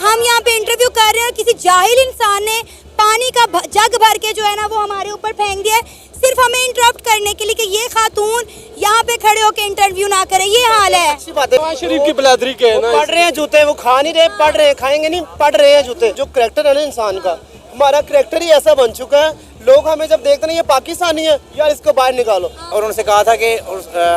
हम यहाँ पे इंटरव्यू कर रहे हैं और किसी जाहिल इंसान ने पानी का जग भर के जो है ना वो हमारे ऊपर फेंक दिया है, सिर्फ हमें इंटरप्ट करने के लिए कि ये खातून यहाँ पे खड़े होकर इंटरव्यू ना करे। ये हाल है। अच्छी बात है, शरीफ की बिलादरी के ना, पढ़ रहे हैं जूते, वो खा नहीं रहे, पढ़ रहे हैं, खाएंगे नहीं, पढ़ रहे हैं जूते। जो करैक्टर है ना इंसान का, हमारा करैक्टर ही ऐसा बन चुका है, लोग हमें जब देखते हैं ये पाकिस्तानी है, यार इसको बाहर निकालो। और उनसे कहा था कि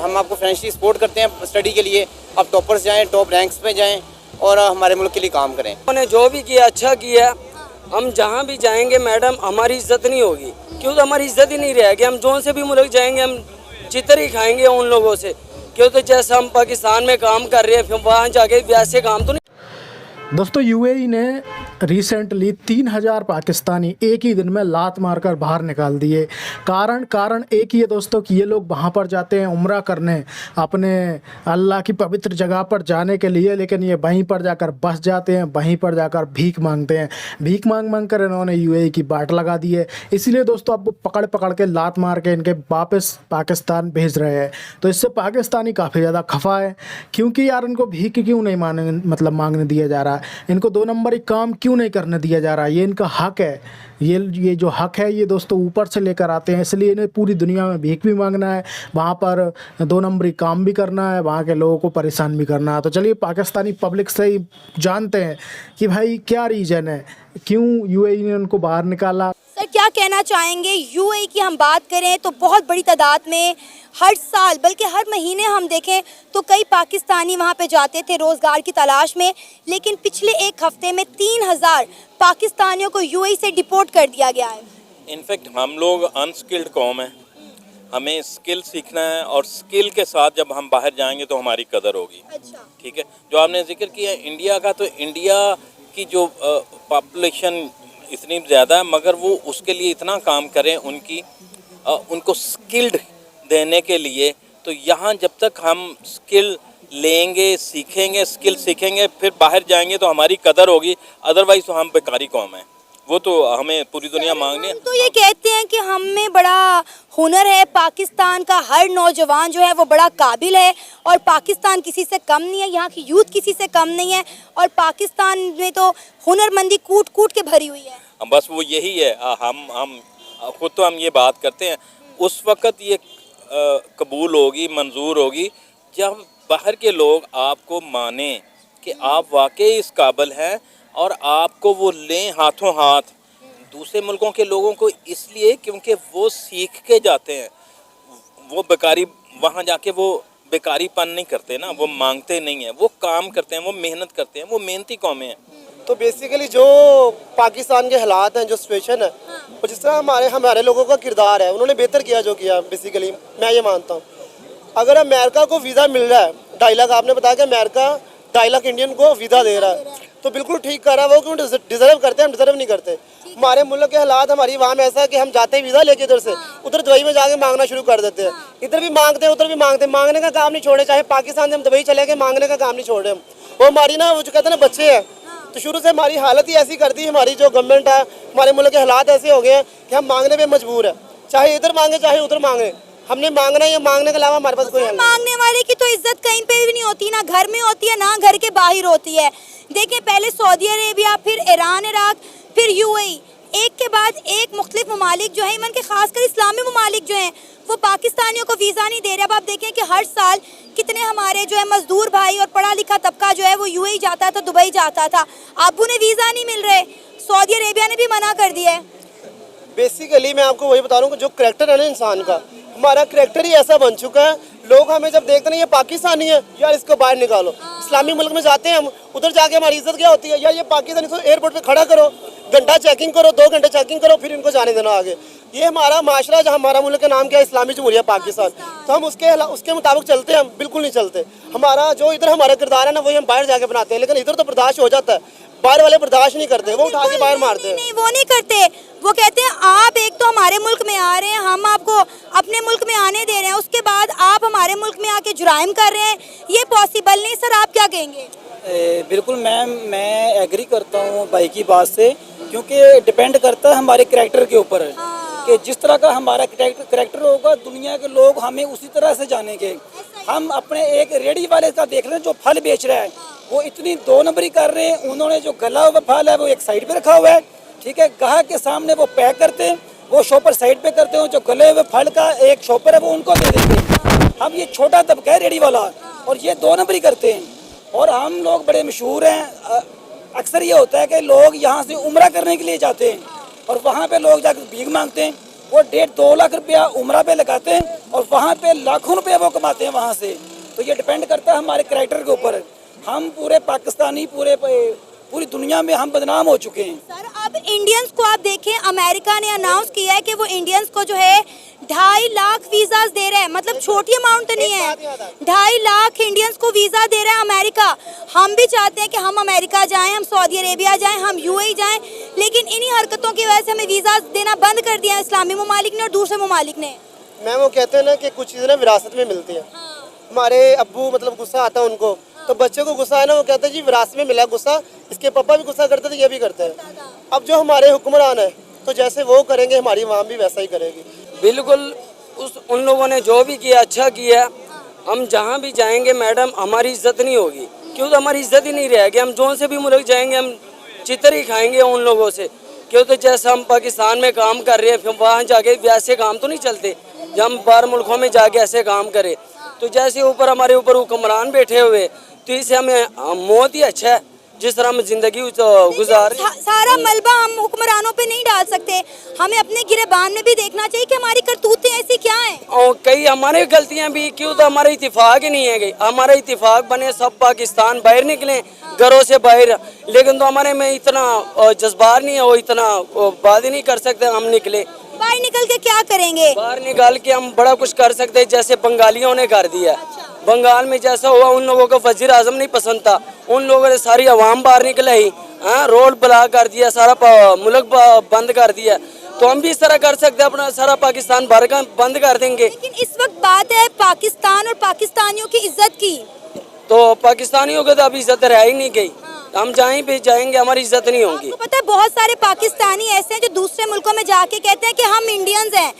हम आपको फाइनेंशियली सपोर्ट करते हैं स्टडी के लिए, आप टॉपर्स जाएं, टॉप रैंक्स पे जाएं और हमारे मुल्क के लिए काम करें। उन्होंने जो भी किया अच्छा किया। हम जहाँ भी जाएंगे मैडम हमारी इज्जत नहीं होगी, क्यों? तो हमारी इज्जत ही नहीं रहेगी। हम जोन से भी मुल्क जाएंगे हम चितर ही खाएंगे उन लोगों से, क्यों? तो जैसा हम पाकिस्तान में काम कर रहे हैं फिर वहाँ जाके वैसे काम तो नहीं। दोस्तों यूएई ने रिसेंटली 3000 पाकिस्तानी एक ही दिन में लात मारकर बाहर निकाल दिए। कारण एक ही है दोस्तों कि ये लोग वहाँ पर जाते हैं उम्रा करने, अपने अल्लाह की पवित्र जगह पर जाने के लिए, लेकिन ये वहीं पर जाकर बस जाते हैं, वहीं पर जाकर भीख मांगते हैं। भीख मांग कर इन्होंने यूएई की बाट लगा दी है। इसीलिए दोस्तों अब पकड़ के लात मार के इनके वापस पाकिस्तान भेज रहे हैं। तो इससे पाकिस्तानी काफ़ी ज़्यादा खफा है, क्योंकि यार इनको भीख क्यों नहीं मांगने दिया जा रहा है, इनको 2 नंबरी काम क्यों नहीं करने दिया जा रहा है। ये इनका हक है, ये जो हक है ये दोस्तों ऊपर से लेकर आते हैं, इसलिए इन्हें पूरी दुनिया में भीख भी मांगना है, वहाँ पर 2 नंबरी काम भी करना है, वहाँ के लोगों को परेशान भी करना है। तो चलिए पाकिस्तानी पब्लिक से ही जानते हैं कि भाई क्या रीज़न है, क्यों यूएई ने उनको बाहर निकाला। सर क्या कहना चाहेंगे? यूएई की हम बात करें तो बहुत बड़ी तादाद में हर साल बल्कि हर महीने हम देखें तो कई पाकिस्तानी वहाँ पे जाते थे रोज़गार की तलाश में, लेकिन पिछले एक हफ्ते में 3000 पाकिस्तानियों को यूएई से डिपोर्ट कर दिया गया है। इनफैक्ट हम लोग अनस्किल्ड कौम है, हमें स्किल सीखना है और स्किल के साथ जब हम बाहर जाएंगे तो हमारी कदर होगी। अच्छा। ठीक है, जो आपने जिक्र किया इंडिया का, तो इंडिया की जो पॉपुलेशन इतनी ज़्यादा है, मगर वो उसके लिए इतना काम करें उनको स्किल्ड देने के लिए। तो यहाँ जब तक हम स्किल लेंगे, सीखेंगे, स्किल सीखेंगे, फिर बाहर जाएंगे तो हमारी कदर होगी, अदरवाइज़ तो हम बेकारी कौम है, वो तो हमें पूरी दुनिया मांगनी है। तो ये कहते हैं कि हम में बड़ा हुनर है, पाकिस्तान का हर नौजवान जो है वो बड़ा काबिल है और पाकिस्तान किसी से कम नहीं है, यहाँ की यूथ किसी से कम नहीं है और पाकिस्तान में तो हुनरमंदी कूट कूट के भरी हुई है। बस वो यही है, हम खुद तो हम ये बात करते हैं, उस वक़्त ये कबूल होगी, मंजूर होगी जब बाहर के लोग आपको माने कि आप वाकई इस काबिल हैं और आपको वो लें हाथों हाथ। दूसरे मुल्कों के लोगों को इसलिए क्योंकि वो सीख के जाते हैं, वो बेकारी वहाँ जाके वो बेकारीपन नहीं करते ना, वो मांगते नहीं हैं, वो काम करते हैं, वो मेहनत करते हैं, वो मेहनती कौमें हैं। तो बेसिकली जो पाकिस्तान के हालात हैं, जो सिचुएशन है, और जिस तरह हमारे लोगों का किरदार है, उन्होंने बेहतर किया जो किया। बेसिकली मैं ये मानता हूँ, अगर अमेरिका को वीज़ा मिल रहा है 2.5 लाख, आपने बताया कि अमेरिका 2.5 लाख इंडियन को वीज़ा दे रहा है, तो बिल्कुल ठीक कर रहा है वो, क्यों डिज़र्व करते हैं, हम डिज़र्व नहीं करते। हमारे मुल्क के हालात, हमारी वहाँ में ऐसा है कि हम जाते हैं वीज़ा लेके इधर से, उधर दुबई में जाके मांगना शुरू कर देते हैं, इधर भी मांगते हैं उधर भी मांगते हैं, मांगने का काम नहीं छोड़े। चाहे पाकिस्तान से हम दुबई चले गए, मांगने का काम नहीं छोड़े हम। वो हमारी ना, वो जो कहते हैं ना बच्चे हैं, तो शुरू से हमारी हालत ही ऐसी करती है, हमारी जो गवर्नमेंट है, हमारे मुल्क के हालात ऐसे हो गए हैं कि हम मांगने पे मजबूर है, चाहे इधर मांगे चाहे उधर मांगे, हमने मांगना है। मांगने के अलावा हमारे पास कोई हल नहीं। मांगने वाले की तो इज्जत कहीं पे भी नहीं होती, ना घर में होती है ना घर के बाहर होती है। देखिए पहले सऊदी अरेबिया, फिर ईरान, इराक, फिर यूएई, एक के बाद एक मुख्तलिफ ममालिक जो है, इवन के खासकर इस्लामी ममालिक जो हैं वो पाकिस्तानियों को वीज़ा नहीं दे रहे। अब आप देखें कि हर साल कितने हमारे जो है मजदूर भाई और पढ़ा लिखा तबका जो है वो यूएई जाता था, दुबई जाता था, अब उन्हें वीज़ा नहीं मिल रहे, सऊदी अरेबिया ने भी मना कर दिया है। बेसिकली मैं आपको वही बता रहा हूँ कि जो करैक्टर है ना इंसान का, हमारा करैक्टर ही ऐसा बन चुका है, लोग हमें जब देखते हैं ये पाकिस्तानी है, यार इसको बाहर निकालो। इस्लामी मुल्क में जाते हैं हम, उधर जाके हमारी इज्जत क्या होती है, यार ये पाकिस्तानी को एयरपोर्ट पे खड़ा करो, घंटा चेकिंग करो, 2 घंटे चेकिंग करो, फिर इनको जाने देना आगे। ये हमारा माशरा, जहाँ हमारा मुल्क का नाम क्या है, इस्लामी जमहूरिया पाकिस्तान, तो हम उसके मुताबिक चलते हैं, हम बिल्कुल नहीं चलते। हमारा जो इधर हमारा किरदार है ना, वही हम बाहर जाके बनाते हैं, लेकिन इधर तो बर्दाश्त हो जाता है, बाहर वाले बर्दाश्त नहीं करते, वो उठा के बाहर मारते हैं। नहीं, वो नहीं करते, वो कहते हैं आप एक तो हमारे मुल्क में आ रहे हैं, हम आपको अपने मुल्क में आने दे रहे हैं, उसके बाद आप हमारे मुल्क में आके जुराइम कर रहे हैं, ये पॉसिबल नहीं। सर आप क्या कहेंगे? बिल्कुल मैम, मैं एग्री करता हूँ भाई की बात से, क्योंकि डिपेंड करता है हमारे करैक्टर के ऊपर कि जिस तरह का हमारा करैक्टर होगा, दुनिया के लोग हमें उसी तरह से जानेंगे। हम अपने एक रेडी वाले का देख लें जो फल बेच रहा है, वो इतनी दो नंबरी कर रहे हैं। उन्होंने जो गला हुआ फल है वो एक साइड पे रखा हुआ है, ठीक है, ग्राहक के सामने वो पैक करते हैं, वो शॉपर साइड पे करते हैं, जो गले हुए फल का एक शॉपर है वो उनको दे देते हैं। हम ये छोटा तबका है रेडी वाला और ये दो नंबरी करते हैं। और हम लोग बड़े मशहूर हैं। अक्सर ये होता है कि लोग यहाँ से उम्रा करने के लिए जाते हैं और वहाँ पे लोग जाकर भीख मांगते हैं, वो 1.5-2 लाख रुपया उम्रा पे लगाते हैं और वहाँ पे लाखों रुपये वो कमाते हैं वहाँ से। तो ये डिपेंड करता है हमारे कैरेक्टर के ऊपर। हम पूरे पाकिस्तानी पूरी दुनिया में हम बदनाम हो चुके हैं। सर अब इंडियंस को आप देखें, अमेरिका ने अनाउंस किया है कि वो इंडियंस को जो है 2.5 लाख वीजास दे रहे हैं। मतलब छोटी अमाउंट तो नहीं है, 2.5 लाख इंडियंस को वीजा दे रहा है अमेरिका। हम भी चाहते हैं कि हम अमेरिका जाएं, हम सऊदी अरेबिया जाएं, हम यूएई जाएं, लेकिन इन्हीं हरकतों की वजह से हमें वीजा देना बंद कर दिया है इस्लामी ममालिक ने और दूसरे ममालिक ने। मैम वो कहते हैं ना कि कुछ चीज़ें ना विरासत में मिलती हैं। हमारे अब्बू मतलब गुस्सा आता है उनको, तो बच्चे को गुस्सा है ना, वो कहते हैं जी विरासत में मिला गुस्सा, इसके पापा भी गुस्सा करते थे, ये भी करते हैं। अब जो हमारे हुक्मरान है तो जैसे वो करेंगे हमारी अवाम भी वैसा ही करेगी। बिल्कुल उन लोगों ने जो भी किया अच्छा किया। हम जहाँ भी जाएंगे मैडम हमारी इज्जत नहीं होगी, क्यों तो हमारी इज्जत ही नहीं रहेगी। हम जो से भी मुल्क जाएंगे हम चितर ही खाएंगे उन लोगों से, क्यों तो जैसे हम पाकिस्तान में काम कर रहे हैं फिर वहाँ जाके वैसे काम तो नहीं चलते। जब हम बाहर मुल्कों में जाके ऐसे काम करें तो जैसे ऊपर हमारे ऊपर हुक्मरान बैठे हुए, तो इससे हमें मौत ही अच्छा है जिस तरह हम जिंदगी गुजार। सारा मलबा हम हुक्मरानों पे नहीं डाल सकते, हमें अपने गिरेबान में भी देखना चाहिए कि हमारी करतूतें ऐसी क्या हैं। और कई हमारे गलतियां भी, क्यों तो हमारा इत्तेफाक ही नहीं है गई। हमारा इत्तेफाक बने सब पाकिस्तान बाहर निकले घरों से बाहर, लेकिन तो हमारे में इतना जज्बात नहीं है, वो इतना बात ही नहीं कर सकते। हम निकले बाहर निकल के क्या करेंगे? बाहर निकाल के हम बड़ा कुछ कर सकते हैं, जैसे बंगालियों ने कर दिया। बंगाल में जैसा हुआ, उन लोगों को वजीर आजम नहीं पसंद था, उन लोगों ने सारी अवाम बाहर निकले ही, रोड ब्लॉक कर दिया, सारा मुल्क बंद कर दिया। तो हम भी इस तरह कर सकते हैं, अपना सारा पाकिस्तान बाहर का बंद कर देंगे। लेकिन इस वक्त बात है पाकिस्तान और पाकिस्तानियों की इज्जत की, तो पाकिस्तानियों को तो अभी इज्जत रह ही नहीं गई। हम जहाँ भी जाएंगे हमारी इज्जत नहीं होगी। आपको पता है बहुत सारे पाकिस्तानी ऐसे हैं जो दूसरे मुल्कों में जाके कहते हैं कि हम इंडियंस हैं,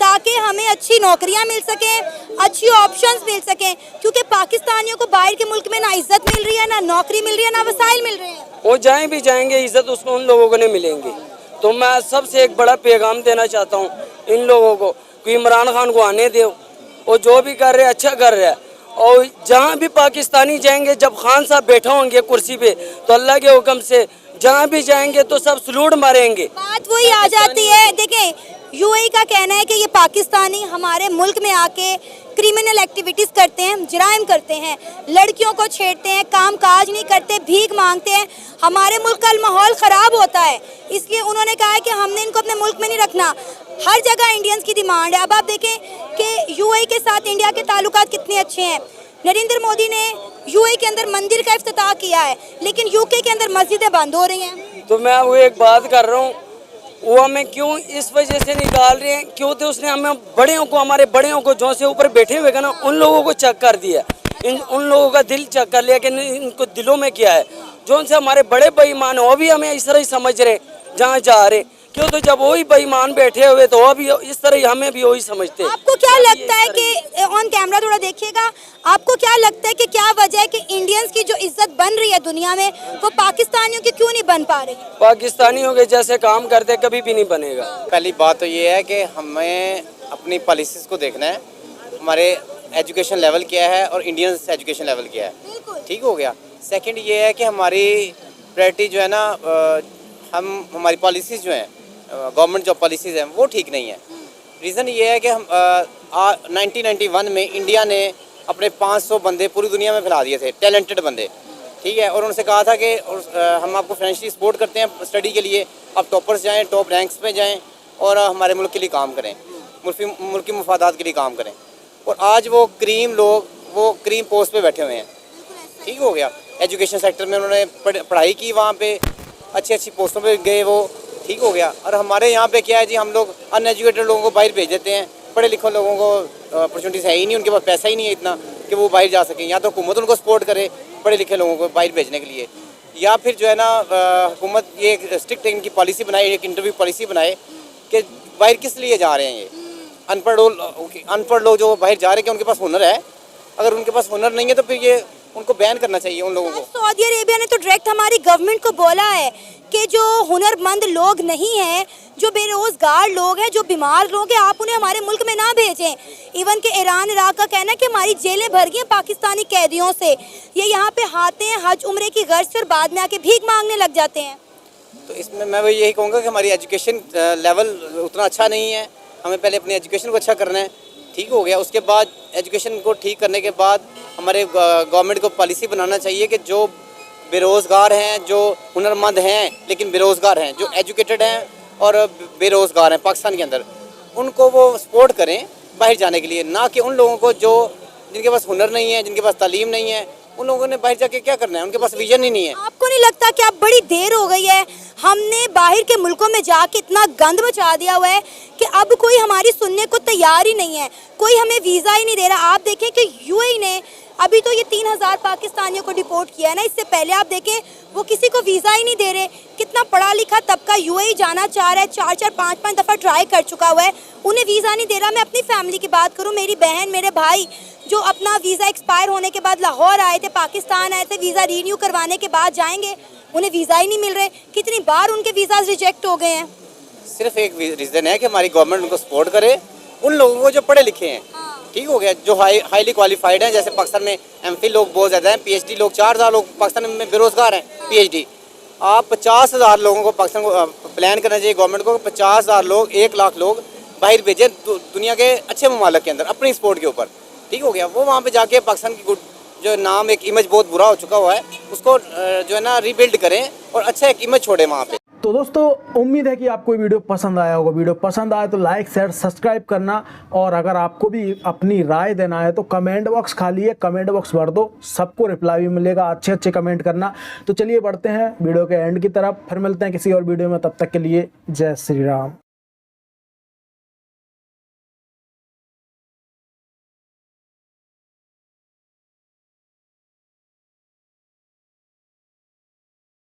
ताकि हमें अच्छी नौकरियां मिल सकें, अच्छी ऑप्शंस मिल सकें, क्योंकि पाकिस्तानियों को बाहर के मुल्क में ना इज्जत मिल रही है, ना नौकरी मिल रही है, ना वसाइल मिल रहे हैं। वो जहाँ भी जाएंगे इज्जत उसको उन लोगों को नहीं मिलेंगे। तो मैं सबसे एक बड़ा पैगाम देना चाहता हूँ इन लोगों को कि इमरान खान को आने दो, वो जो भी कर रहे अच्छा कर रहा है। और जहाँ भी पाकिस्तानी जाएंगे, जब खान साहब बैठे होंगे कुर्सी पे, तो अल्लाह के हुक्म से जहाँ भी जाएंगे तो सब सलूट मारेंगे। बात वही आ जाती है। देखें यूएई का कहना है कि ये पाकिस्तानी हमारे मुल्क में आके क्रिमिनल एक्टिविटीज़ करते हैं, जराइम करते हैं, लड़कियों को छेड़ते हैं, काम काज नहीं करते, भीख मांगते हैं, हमारे मुल्क का माहौल ख़राब होता है। इसलिए उन्होंने कहा है कि हमने इनको अपने मुल्क में नहीं रखना। हर जगह इंडियंस की डिमांड है। अब आप देखें कि यूएई के साथ इंडिया के ताल्लुकात कितने अच्छे हैं। नरेंद्र मोदी ने यूएई के अंदर मंदिर का इफ्तिताह किया है, लेकिन यूके के अंदर मस्जिदें बंद हो रही हैं। तो मैं वो एक बात कर रहा हूँ, वो हमें क्यों इस वजह से निकाल रहे हैं, क्यों तो उसने हमें बड़ेयों को, हमारे बड़ेयों को जो से ऊपर बैठे हुए ना, उन लोगों को चेक कर दिया, उन लोगों का दिल चेक कर लिया कि इनको दिलों में क्या है। जो उनसे हमारे बड़े बेईमान वो भी हमें इस तरह ही समझ रहे जहाँ जा रहे, क्यों तो जब वही बेईमान बैठे हुए तो वो भी इस तरह हमें भी वही समझते। आपको क्या लगता है कि ऑन कैमरा थोड़ा देखिएगा, आपको क्या लगता है कि क्या वजह है कि इंडियंस की जो इज्जत बन रही है दुनिया में वो पाकिस्तानियों की क्यों नहीं बन पा रही? पाकिस्तानियों के जैसे काम करते कभी भी नहीं बनेगा। पहली बात तो ये है कि हमें अपनी पॉलिसीज़ को देखना है, हमारे एजुकेशन लेवल क्या है और इंडियंस एजुकेशन लेवल क्या है, ठीक हो गया। सेकंड ये है कि हमारी प्रायोरिटी जो है ना, हमारी पॉलिसीज़ जो हैं, गवर्नमेंट जो पॉलिसीज़ हैं वो ठीक नहीं है। रीज़न ये है कि हम 1991 में इंडिया ने अपने 500 बंदे पूरी दुनिया में फैला दिए थे, टैलेंटेड बंदे, ठीक है। और उनसे कहा था कि हम आपको फाइनेंशियली सपोर्ट करते हैं स्टडी के लिए, आप टॉपर्स जाएँ, टॉप रैंक्स पे जाएँ और हमारे मुल्क के लिए काम करें, मुल्क की मफादात के लिए काम करें। और आज वो क्रीम पोस्ट पे बैठे हुए हैं, ठीक हो गया। एजुकेशन सेक्टर में उन्होंने पढ़ाई की, वहाँ पे अच्छी पोस्टों पे गए वो, ठीक हो गया। और हमारे यहाँ पे क्या है जी, हम लोग अनएजुकेटेड लोगों को बाहर भेज देते हैं, पढ़े लिखे लोगों को अपॉर्चुनिटीज़ है ही नहीं, उनके पास पैसा ही नहीं है इतना कि वो बाहर जा सकें। या तो हुकूमत उनको सपोर्ट करे पढ़े लिखे लोगों को बाहर भेजने के लिए, या फिर जो है ना हुकूमत ये एक स्ट्रिक्ट इनकी पॉलिसी बनाए, एक इंटरव्यू पॉलिसी बनाए कि बाहर किस लिए जा रहे हैं ये अनपढ़ लोग जो बाहर जा रहे हैं कि उनके पास हुनर है। अगर उनके पास हुनर नहीं है तो फिर ये उनको बैन करना चाहिए उन लोगों को। सऊदी अरेबिया ने तो डायरेक्ट हमारी गवर्नमेंट को बोला है कि जो हुनरमंद लोग नहीं हैं, जो बेरोजगार लोग हैं, जो बीमार लोग हैं, आप उन्हें हमारे मुल्क में ना भेजें। इवन के ईरान इराक का कहना है कि हमारी जेलें भर गई हैं पाकिस्तानी कैदियों से। ये यहाँ पे आते हैं हज उम्रे की गर्ज से और बाद में आके भीख मांगने लग जाते हैं। तो इसमें मैं वही यही कहूँगा कि हमारी एजुकेशन लेवल उतना अच्छा नहीं है। हमें पहले अपनी एजुकेशन को अच्छा करना है, ठीक हो गया। उसके बाद एजुकेशन को ठीक करने के बाद हमारे गवर्नमेंट को पॉलिसी बनाना चाहिए कि जो बेरोज़गार हैं, जो हुनरमंद हैं लेकिन बेरोज़गार हैं, जो एजुकेटेड हैं और बेरोज़गार हैं पाकिस्तान के अंदर, उनको वो सपोर्ट करें बाहर जाने के लिए, ना कि उन लोगों को जो जिनके पास हुनर नहीं है, जिनके पास तालीम नहीं है, उन लोगों ने बाहर जाके क्या करना है, उनके पास विजन ही नहीं है। आपको नहीं लगता कि अब बड़ी देर हो गई है, हमने बाहर के मुल्कों में जाके इतना गंद मचा दिया हुआ है कि अब कोई हमारी सुनने को तैयार ही नहीं है, कोई हमें वीज़ा ही नहीं दे रहा। आप देखें कि यूएई ने अभी तो ये 3000 पाकिस्तानियों को डिपोर्ट किया है ना, इससे पहले आप देखें वो किसी को वीज़ा ही नहीं दे रहे। कितना पढ़ा लिखा तबका यूएई जाना चाह रहा है, 4-4 5-5 दफ़ा ट्राई कर चुका हुआ है, उन्हें वीज़ा नहीं दे रहा। मैं अपनी फैमिली की बात करूँ, मेरी बहन, मेरे भाई जो अपना वीज़ा एक्सपायर होने के बाद लाहौर आए थे, पाकिस्तान आए थे, वीज़ा रीन्यू करवाने के बाद जाएंगे, उन्हें वीज़ा ही नहीं मिल रहे। कितनी बार उनके वीज़ाज रिजेक्ट हो गए हैं। सिर्फ एक रीज़न है कि हमारी गवर्नमेंट उनको सपोर्ट करे, उन लोगों को जो पढ़े लिखे हैं, ठीक हो गया, जो हाईली क्वालिफाइड हैं। जैसे पाकिस्तान में एमफिल लोग बहुत ज़्यादा हैं, पीएचडी लोग 4000 लोग पाकिस्तान में बेरोज़गार हैं पीएचडी। आप 50,000 लोगों को पाकिस्तान को प्लान करना चाहिए गवर्नमेंट को, 50,000 लोग, 1 लाख लोग बाहर भेजें दुनिया के अच्छे ममालिक के अंदर अपनी स्पोर्ट के ऊपर, ठीक हो गया। वो वहाँ पे जाके पाकिस्तान की जो नाम एक इमेज बहुत बुरा हो चुका हुआ है उसको जो है ना रीबिल्ड करें और अच्छा एक इमेज छोड़े वहाँ पे। तो दोस्तों उम्मीद है कि आपको वीडियो पसंद आया होगा। वीडियो पसंद आए तो लाइक शेयर सब्सक्राइब करना, और अगर आपको भी अपनी राय देना है तो कमेंट बॉक्स खाली है, कमेंट बॉक्स भर दो, सबको रिप्लाई भी मिलेगा। अच्छे अच्छे कमेंट करना। तो चलिए बढ़ते हैं वीडियो के एंड की तरफ, फिर मिलते हैं किसी और वीडियो में। तब तक के लिए जय श्री राम।